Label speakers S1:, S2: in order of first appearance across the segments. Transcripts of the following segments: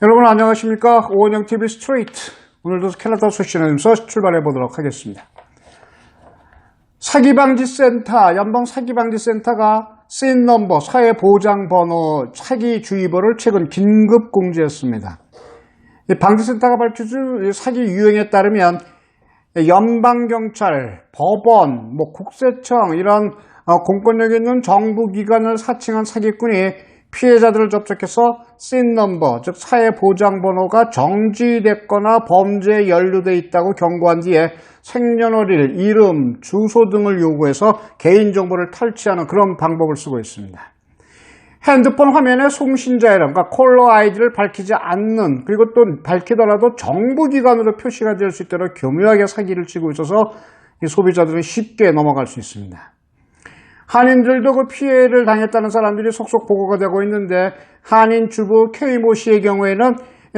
S1: 여러분 안녕하십니까? 오원영TV 스트레이트. 오늘도 캐나다 소식나면서 출발해 보도록 하겠습니다. 사기방지센터, 연방사기방지센터가 SIN 넘버, 사회보장번호, 사기주의보를 최근 긴급 공지했습니다. 방지센터가 밝혀준 사기 유형에 따르면 연방경찰, 법원, 국세청 이런 공권력 있는 정부기관을 사칭한 사기꾼이 피해자들을 접촉해서 SIN 넘버, 즉 사회보장번호가 정지됐거나 범죄에 연루돼 있다고 경고한 뒤에 생년월일, 이름, 주소 등을 요구해서 개인정보를 탈취하는 그런 방법을 쓰고 있습니다. 핸드폰 화면에 송신자 이름, 그러니까 콜러 아이디를 밝히지 않는, 그리고 또 밝히더라도 정부기관으로 표시가 될 수 있도록 교묘하게 사기를 치고 있어서 이 소비자들은 쉽게 넘어갈 수 있습니다. 한인들도 그 피해를 당했다는 사람들이 속속 보고가 되고 있는데, 한인 주부 K모 씨의 경우에는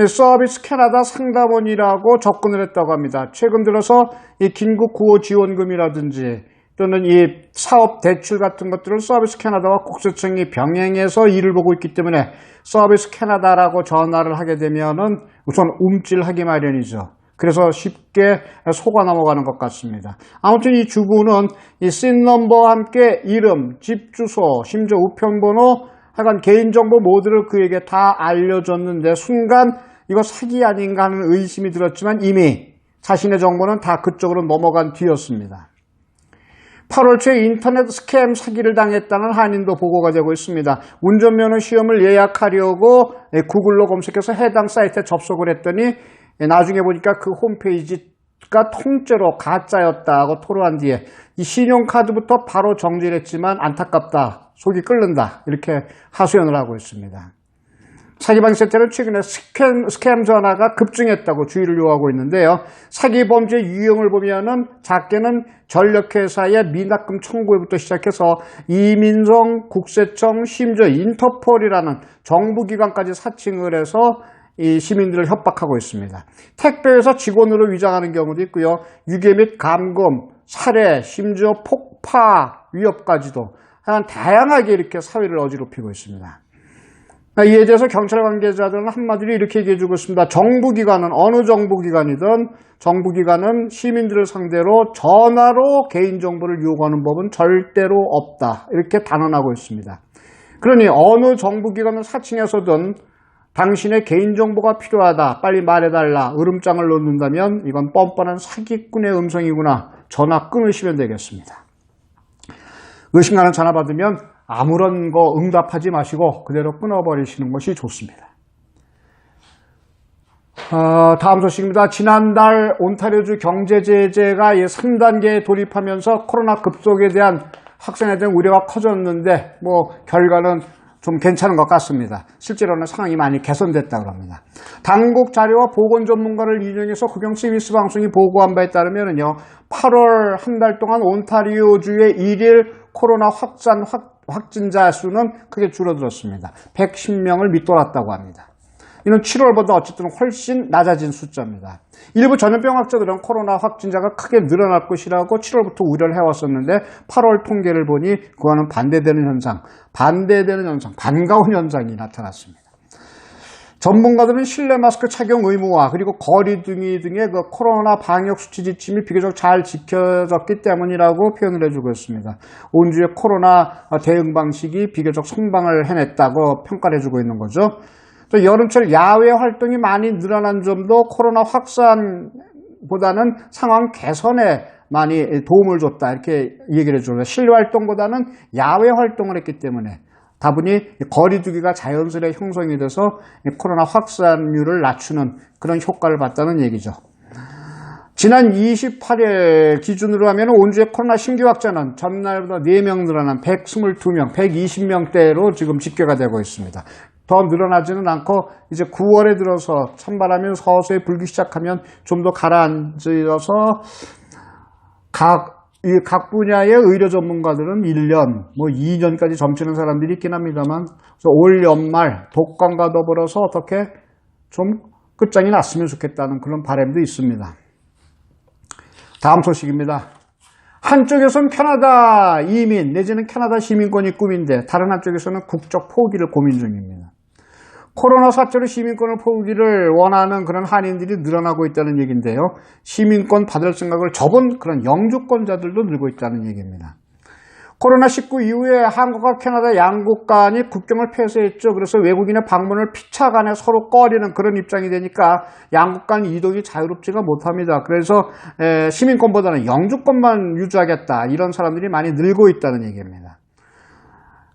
S1: 서비스 캐나다 상담원이라고 접근을 했다고 합니다. 최근 들어서 이 긴급 구호 지원금이라든지 또는 이 사업 대출 같은 것들을 서비스 캐나다와 국세청이 병행해서 일을 보고 있기 때문에 서비스 캐나다라고 전화를 하게 되면은 우선 움찔하기 마련이죠. 그래서 쉽게 속아 넘어가는 것 같습니다. 아무튼 이 주부는 이 SIN 넘버와 함께 이름, 집 주소, 심지어 우편번호, 하여간 개인정보 모두를 그에게 다 알려줬는데 순간 이거 사기 아닌가 하는 의심이 들었지만 이미 자신의 정보는 다 그쪽으로 넘어간 뒤였습니다. 8월 초에 인터넷 스캠 사기를 당했다는 한인도 보고가 되고 있습니다. 운전면허 시험을 예약하려고 구글로 검색해서 해당 사이트에 접속을 했더니 나중에 보니까 그 홈페이지가 통째로 가짜였다고 토로한 뒤에 이 신용카드부터 바로 정지를 했지만 안타깝다, 속이 끓는다 이렇게 하소연을 하고 있습니다. 사기방지센터는 최근에 스캠 전화가 급증했다고 주의를 요하고 있는데요. 사기 범죄 유형을 보면은 작게는 전력회사의 미납금 청구에부터 시작해서 이민성, 국세청, 심지어 인터폴이라는 정부기관까지 사칭을 해서 이 시민들을 협박하고 있습니다. 택배회사 직원으로 위장하는 경우도 있고요. 유괴 및 감금, 살해, 심지어 폭파 위협까지도 다양하게 이렇게 사회를 어지럽히고 있습니다. 이에 대해서 경찰 관계자들은 한마디로 이렇게 얘기해주고 있습니다. 정부기관은 어느 정부기관이든 정부기관은 시민들을 상대로 전화로 개인정보를 요구하는 법은 절대로 없다. 이렇게 단언하고 있습니다. 그러니 어느 정부기관을 사칭해서든 당신의 개인정보가 필요하다, 빨리 말해달라, 으름장을 놓는다면 이건 뻔뻔한 사기꾼의 음성이구나, 전화 끊으시면 되겠습니다. 의심 가는 전화 받으면 아무런 거 응답하지 마시고 그대로 끊어버리시는 것이 좋습니다. 다음 소식입니다. 지난달 온타리오주 경제제재가 3단계에 돌입하면서 코로나 급속에 대한 확산에 대한 우려가 커졌는데 결과는 좀 괜찮은 것 같습니다. 실제로는 상황이 많이 개선됐다고 합니다. 당국 자료와 보건 전문가를 인용해서 국영 CBS 방송이 보고한 바에 따르면요, 8월 한 달 동안 온타리오주의 일일 코로나 확진자 수는 크게 줄어들었습니다. 110명을 밑돌았다고 합니다. 이는 7월보다 어쨌든 훨씬 낮아진 숫자입니다. 일부 전염병학자들은 코로나 확진자가 크게 늘어날 것이라고 7월부터 우려를 해왔었는데 8월 통계를 보니 그와는 반대되는 현상, 반가운 현상이 나타났습니다. 전문가들은 실내 마스크 착용 의무화 그리고 거리두기 등의 그 코로나 방역 수치 지침이 비교적 잘 지켜졌기 때문이라고 표현을 해주고 있습니다. 온주의 코로나 대응 방식이 비교적 선방을 해냈다고 평가를 해주고 있는 거죠. 또 여름철 야외 활동이 많이 늘어난 점도 코로나 확산보다는 상황 개선에 많이 도움을 줬다 이렇게 얘기를 해줍니다. 실내 활동보다는 야외 활동을 했기 때문에 다분히 거리두기가 자연스레 형성이 돼서 코로나 확산율을 낮추는 그런 효과를 봤다는 얘기죠. 지난 28일 기준으로 하면 온주의 코로나 신규 확진자는 전날보다 4명 늘어난 122명, 120명대로 지금 집계가 되고 있습니다. 더 늘어나지는 않고 이제 9월에 들어서 찬바람이 서서히 불기 시작하면 좀 더 가라앉아서 각 분야의 의료 전문가들은 1년, 2년까지 점치는 사람들이 있긴 합니다만, 올 연말 독감과 더불어서 어떻게 좀 끝장이 났으면 좋겠다는 그런 바람도 있습니다. 다음 소식입니다. 한쪽에서는 캐나다 이민 내지는 캐나다 시민권이 꿈인데 다른 한쪽에서는 국적 포기를 고민 중입니다. 코로나 사태로 시민권을 포기를 원하는 그런 한인들이 늘어나고 있다는 얘기인데요. 시민권 받을 생각을 접은 그런 영주권자들도 늘고 있다는 얘기입니다. 코로나19 이후에 한국과 캐나다 양국 간이 국경을 폐쇄했죠. 그래서 외국인의 방문을 피차 간에 서로 꺼리는 그런 입장이 되니까 양국 간 이동이 자유롭지가 못합니다. 그래서 시민권보다는 영주권만 유지하겠다, 이런 사람들이 많이 늘고 있다는 얘기입니다.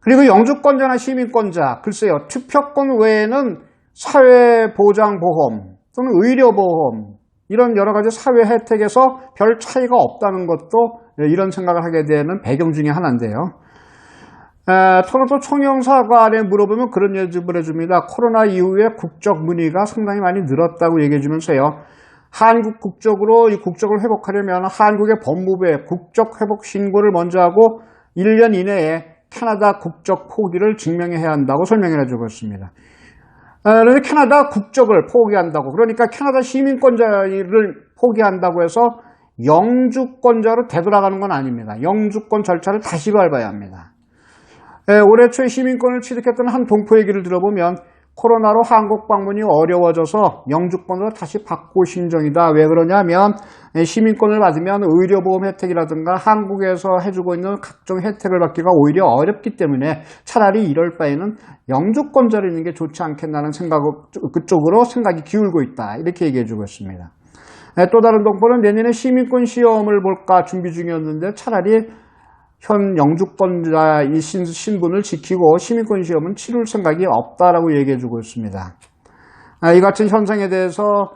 S1: 그리고 영주권자나 시민권자, 글쎄요, 투표권 외에는 사회보장보험 또는 의료보험, 이런 여러 가지 사회 혜택에서 별 차이가 없다는 것도 이런 생각을 하게 되는 배경 중에 하나인데요. 토론토 총영사관에 물어보면 그런 예집을 해줍니다. 코로나 이후에 국적 문의가 상당히 많이 늘었다고 얘기해 주면서요. 한국 국적으로 이 국적을 회복하려면 한국의 법무부에 국적 회복 신고를 먼저 하고 1년 이내에 캐나다 국적 포기를 증명해야 한다고 설명해 주고 있습니다. 그런데 캐나다 국적을 포기한다고, 그러니까 캐나다 시민권자를 포기한다고 해서 영주권자로 되돌아가는 건 아닙니다. 영주권 절차를 다시 밟아야 합니다. 올해 초에 시민권을 취득했던 한 동포 얘기를 들어보면 코로나로 한국 방문이 어려워져서 영주권으로 다시 받고 신청이다. 왜 그러냐면 시민권을 받으면 의료보험 혜택이라든가 한국에서 해주고 있는 각종 혜택을 받기가 오히려 어렵기 때문에 차라리 이럴 바에는 영주권자로 있는 게 좋지 않겠나는 그쪽으로 생각이 기울고 있다. 이렇게 얘기해주고 있습니다. 또 다른 동포는 내년에 시민권 시험을 볼까 준비 중이었는데 차라리 현 영주권자의 신분을 지키고 시민권 시험은 치룰 생각이 없다라고 얘기해주고 있습니다. 이 같은 현상에 대해서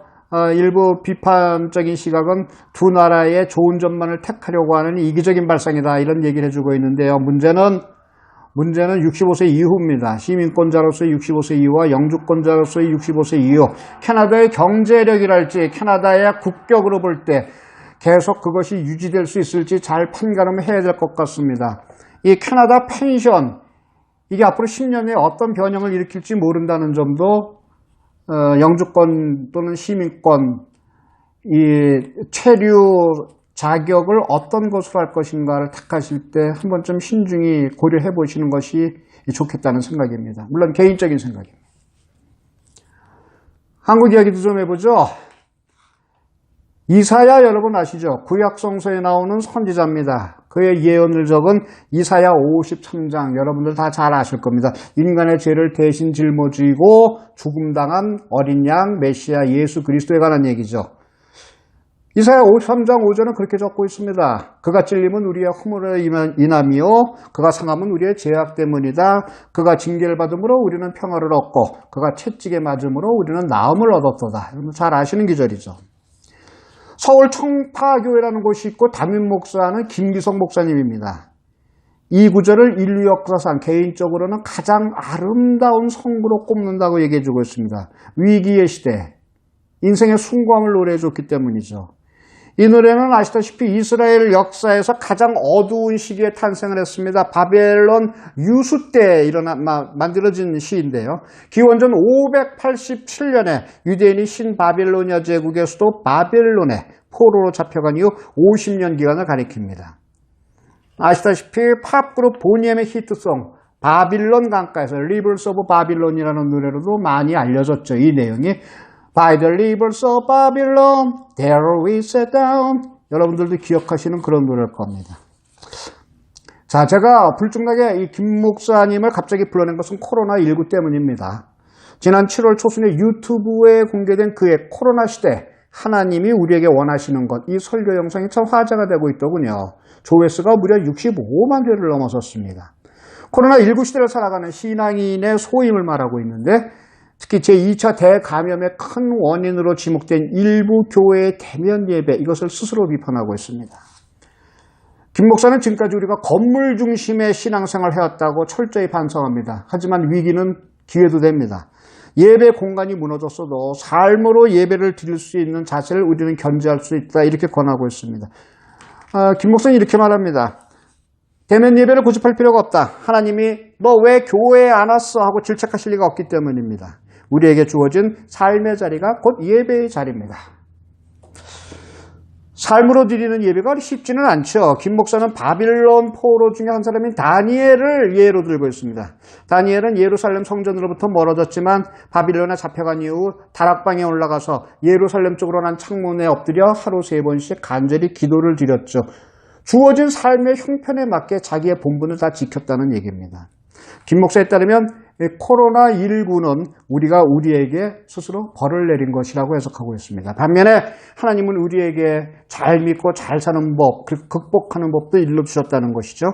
S1: 일부 비판적인 시각은 두 나라의 좋은 점만을 택하려고 하는 이기적인 발상이다, 이런 얘기를 해주고 있는데요. 문제는 65세 이후입니다. 시민권자로서의 65세 이후와 영주권자로서의 65세 이후, 캐나다의 경제력이랄지 캐나다의 국격으로 볼 때 계속 그것이 유지될 수 있을지 잘 판가름을 해야 될 것 같습니다. 이 캐나다 펜션, 이게 앞으로 10년에 어떤 변형을 일으킬지 모른다는 점도 영주권 또는 시민권, 이 체류 자격을 어떤 것으로 할 것인가를 택하실 때 한 번쯤 신중히 고려해 보시는 것이 좋겠다는 생각입니다. 물론 개인적인 생각입니다. 한국 이야기도 좀 해보죠. 이사야 여러분 아시죠? 구약성서에 나오는 선지자입니다. 그의 예언을 적은 이사야 53장, 여러분들 다 잘 아실 겁니다. 인간의 죄를 대신 짊어지고 죽음당한 어린 양 메시아 예수 그리스도에 관한 얘기죠. 이사야 53장 5절은 그렇게 적고 있습니다. 그가 찔림은 우리의 허물로 인함이요 그가 상함은 우리의 죄악 때문이다. 그가 징계를 받음으로 우리는 평화를 얻고 그가 채찍에 맞음으로 우리는 나음을 얻었도다. 여러분 잘 아시는 기절이죠. 서울 청파교회라는 곳이 있고 담임 목사는 김기성 목사님입니다. 이 구절을 인류 역사상 개인적으로는 가장 아름다운 성구로 꼽는다고 얘기해주고 있습니다. 위기의 시대, 인생의 숭고함을 노래해줬기 때문이죠. 이 노래는 아시다시피 이스라엘 역사에서 가장 어두운 시기에 탄생을 했습니다. 바벨론 유수 때 만들어진 시인데요. 기원전 587년에 유대인이 신바빌로니아 제국의 수도 바벨론에 포로로 잡혀간 이후 50년 기간을 가리킵니다. 아시다시피 팝그룹 보니엠의 히트송 바빌론 강가에서 Rivers of Babylon이라는 노래로도 많이 알려졌죠. 이 내용이 By the rivers of Babylon, there we sat down. 여러분들도 기억하시는 그런 노래일 겁니다. 자, 제가 불중하게 이 김 목사님을 갑자기 불러낸 것은 코로나19 때문입니다. 지난 7월 초순에 유튜브에 공개된 그의 코로나 시대, 하나님이 우리에게 원하시는 것, 이 설교 영상이 참 화제가 되고 있더군요. 조회수가 무려 65만 회를 넘어섰습니다. 코로나19 시대를 살아가는 신앙인의 소임을 말하고 있는데 특히 제2차 대감염의 큰 원인으로 지목된 일부 교회의 대면 예배, 이것을 스스로 비판하고 있습니다. 김 목사는 지금까지 우리가 건물 중심의 신앙생활을 해왔다고 철저히 반성합니다. 하지만 위기는 기회도 됩니다. 예배 공간이 무너졌어도 삶으로 예배를 드릴 수 있는 자세를 우리는 견지할 수 있다, 이렇게 권하고 있습니다. 김 목사는 이렇게 말합니다. 대면 예배를 고집할 필요가 없다. 하나님이 너 왜 교회에 안 왔어? 하고 질책하실 리가 없기 때문입니다. 우리에게 주어진 삶의 자리가 곧 예배의 자리입니다. 삶으로 드리는 예배가 쉽지는 않죠. 김 목사는 바빌론 포로 중에 한 사람인 다니엘을 예로 들고 있습니다. 다니엘은 예루살렘 성전으로부터 멀어졌지만 바빌론에 잡혀간 이후 다락방에 올라가서 예루살렘 쪽으로 난 창문에 엎드려 하루 3번씩 간절히 기도를 드렸죠. 주어진 삶의 형편에 맞게 자기의 본분을 다 지켰다는 얘기입니다. 김 목사에 따르면 코로나19는 우리가 우리에게 스스로 벌을 내린 것이라고 해석하고 있습니다. 반면에 하나님은 우리에게 잘 믿고 잘 사는 법, 극복하는 법도 일러주셨다는 것이죠.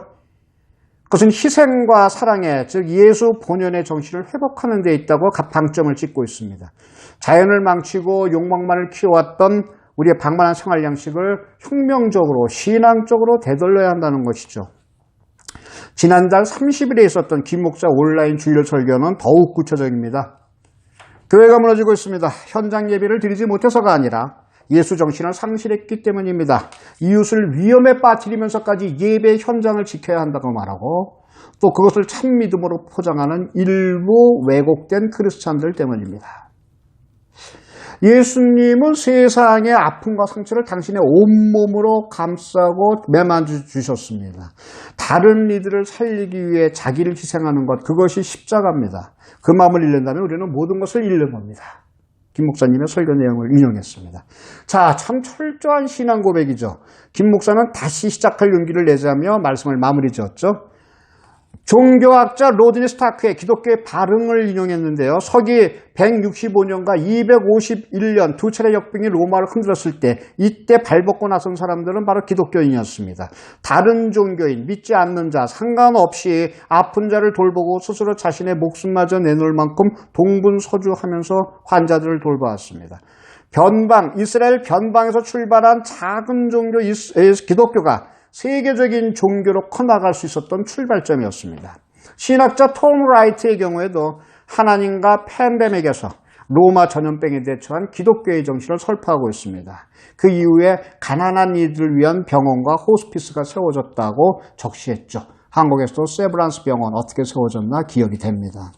S1: 그것은 희생과 사랑의, 즉 예수 본연의 정신을 회복하는 데 있다고 방점을 찍고 있습니다. 자연을 망치고 욕망만을 키워왔던 우리의 방만한 생활 양식을 혁명적으로 신앙적으로 되돌려야 한다는 것이죠. 지난달 30일에 있었던 김 목사 온라인 주일 설교는 더욱 구체적입니다. 교회가 무너지고 있습니다. 현장 예배를 드리지 못해서가 아니라 예수 정신을 상실했기 때문입니다. 이웃을 위험에 빠뜨리면서까지 예배 현장을 지켜야 한다고 말하고 또 그것을 참 믿음으로 포장하는 일부 왜곡된 크리스찬들 때문입니다. 예수님은 세상의 아픔과 상처를 당신의 온몸으로 감싸고 매만져 주셨습니다. 다른 이들을 살리기 위해 자기를 희생하는 것, 그것이 십자가입니다. 그 마음을 잃는다면 우리는 모든 것을 잃는 겁니다. 김 목사님의 설교 내용을 인용했습니다. 자, 참 철저한 신앙 고백이죠. 김 목사는 다시 시작할 용기를 내자며 말씀을 마무리 지었죠. 종교학자 로드니 스타크의 기독교의 발흥을 인용했는데요. 서기 165년과 251년 두 차례 역병이 로마를 흔들었을 때 이때 발벗고 나선 사람들은 바로 기독교인이었습니다. 다른 종교인, 믿지 않는 자 상관없이 아픈 자를 돌보고 스스로 자신의 목숨마저 내놓을 만큼 동분서주하면서 환자들을 돌보았습니다. 이스라엘 변방에서 출발한 작은 종교 기독교가 세계적인 종교로 커나갈 수 있었던 출발점이었습니다. 신학자 톰 라이트의 경우에도 하나님과 팬데믹에서 로마 전염병에 대처한 기독교의 정신을 설파하고 있습니다. 그 이후에 가난한 이들을 위한 병원과 호스피스가 세워졌다고 적시했죠. 한국에서도 세브란스 병원 어떻게 세워졌나 기억이 됩니다.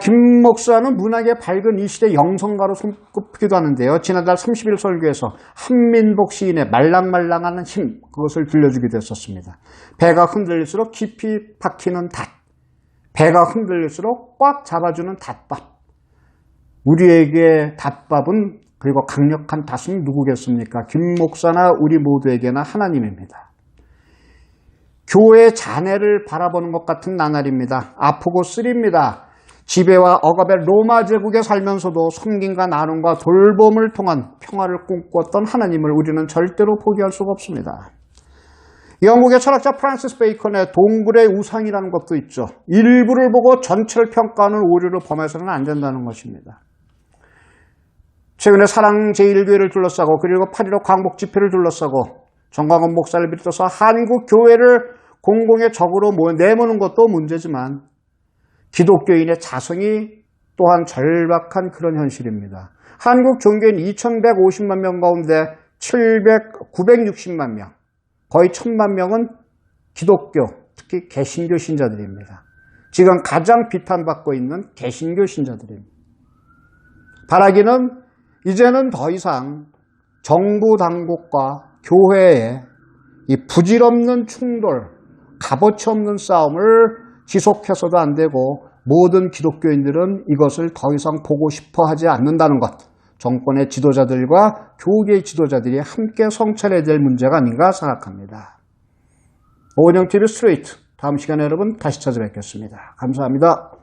S1: 김 목사는 문학의 밝은 이 시대 영성가로 손꼽히기도 하는데요. 지난달 30일 설교에서 한민복 시인의 말랑말랑하는 힘, 그것을 들려주기도 했었습니다. 배가 흔들릴수록 깊이 박히는 닷, 배가 흔들릴수록 꽉 잡아주는 닷밥. 우리에게 닷밥은, 그리고 강력한 닷은 누구겠습니까? 김 목사나 우리 모두에게나 하나님입니다. 교회 자네를 바라보는 것 같은 나날입니다. 아프고 쓰립니다. 지배와 억압의 로마 제국에 살면서도 섬김과 나눔과 돌봄을 통한 평화를 꿈꿨던 하나님을 우리는 절대로 포기할 수가 없습니다. 영국의 철학자 프란시스 베이컨의 동굴의 우상이라는 것도 있죠. 일부를 보고 전체를 평가하는 오류를 범해서는 안 된다는 것입니다. 최근에 사랑 제1교회를 둘러싸고 그리고 8.15 광복 집회를 둘러싸고 정광훈 목사를 비롯해서 한국 교회를 공공의 적으로 내모는 것도 문제지만 기독교인의 자성이 또한 절박한 그런 현실입니다. 한국 종교인 2150만 명 가운데 960만 명, 거의 1000만 명은 기독교, 특히 개신교 신자들입니다. 지금 가장 비판받고 있는 개신교 신자들입니다. 바라기는 이제는 더 이상 정부 당국과 교회의 이 부질없는 충돌, 값어치 없는 싸움을 지속해서도 안 되고 모든 기독교인들은 이것을 더 이상 보고 싶어 하지 않는다는 것, 정권의 지도자들과 교계의 지도자들이 함께 성찰해야 될 문제가 아닌가 생각합니다. 오은영 TV 스트레이트, 다음 시간에 여러분 다시 찾아뵙겠습니다. 감사합니다.